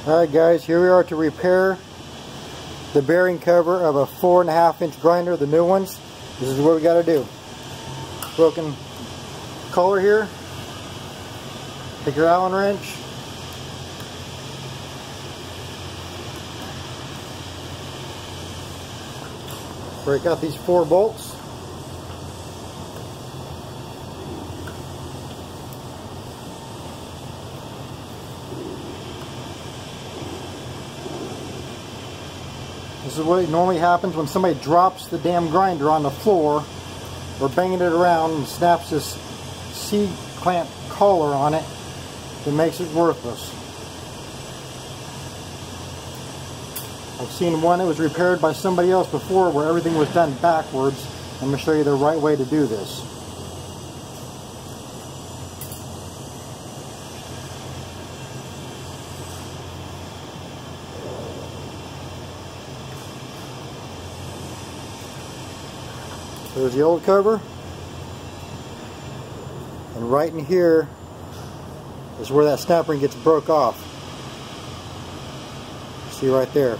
Alright guys, here we are to repair the bearing cover of a 4.5-inch grinder, the new ones. This is what we got to do. Broken collar here. Take your Allen wrench. Break out these 4 bolts. This is what normally happens when somebody drops the damn grinder on the floor or banging it around and snaps this C-clamp collar on it that makes it worthless. I've seen one that was repaired by somebody else before where everything was done backwards. I'm going to show you the right way to do this. There's the old cover, and right in here is where that snap ring gets broke off. See right there.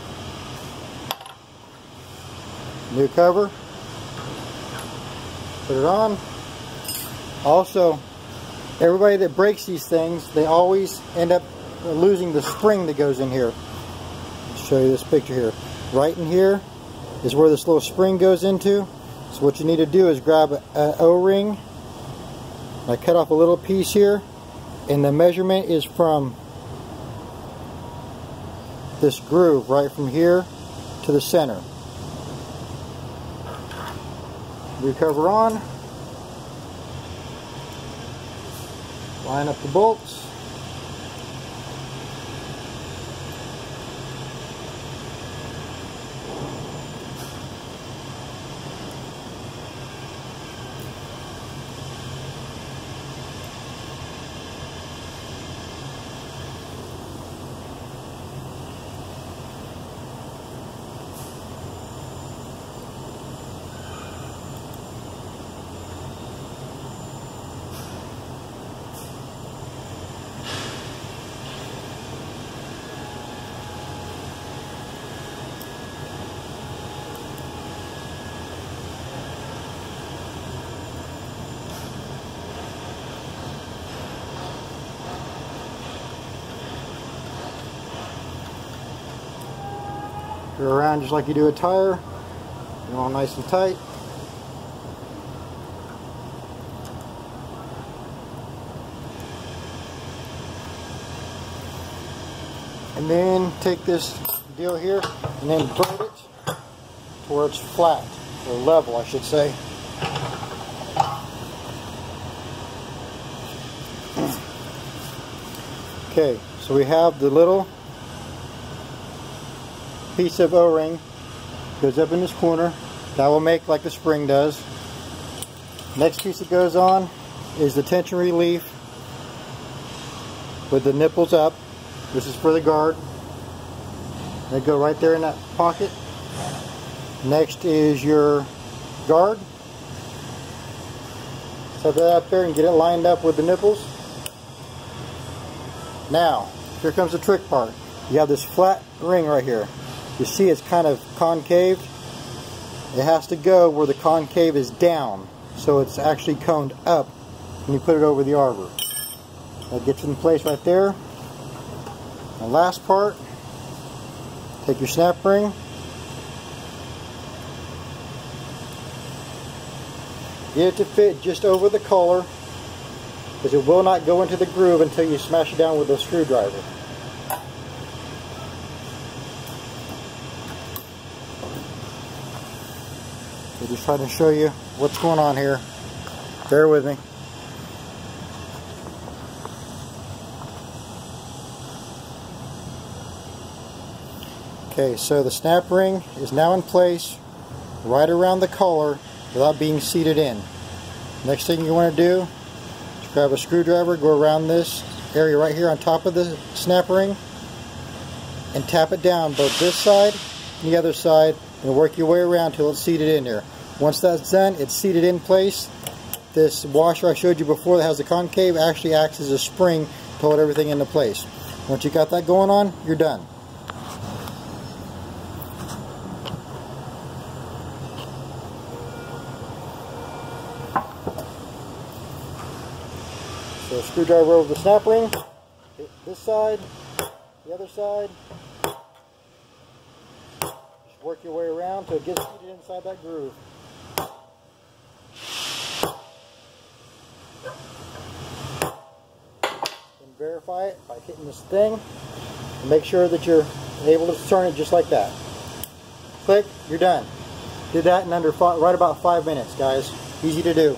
New cover. Put it on. Also, everybody that breaks these things, they always end up losing the spring that goes in here. I'll show you this picture here. Right in here is where this little spring goes into. So what you need to do is grab an O-ring. I cut off a little piece here, and the measurement is from this groove right from here to the center. New cover on. Line up the bolts. Go around just like you do a tire, get all nice and tight. And then take this deal here and then burn it to where it's flat, or level I should say. Okay, so we have the little piece of O-ring goes up in this corner. That will make like the spring does. Next piece that goes on is the tension relief with the nipples up. This is for the guard. They go right there in that pocket. Next is your guard. Set that up there and get it lined up with the nipples. Now, here comes the trick part. You have this flat ring right here. You see it's kind of concave. It has to go where the concave is down, so it's actually coned up when you put it over the arbor. That gets in place right there. The last part, take your snap ring, get it to fit just over the collar, because it will not go into the groove until you smash it down with a screwdriver. I'm just trying to show you what's going on here. Bear with me. Okay, so the snap ring is now in place right around the collar without being seated in. Next thing you want to do is grab a screwdriver, go around this area right here on top of the snap ring and tap it down both this side and the other side and work your way around till it's seated in there. Once that's done, it's seated in place. This washer I showed you before that has the concave actually acts as a spring to hold everything into place. Once you got that going on, you're done. So screwdriver over the snap ring, hit this side, the other side. Just work your way around till it gets seated inside that groove. Then verify it by hitting this thing and make sure that you're able to turn it just like that. Click, you're done. Did that in under right about 5 minutes, guys. Easy to do.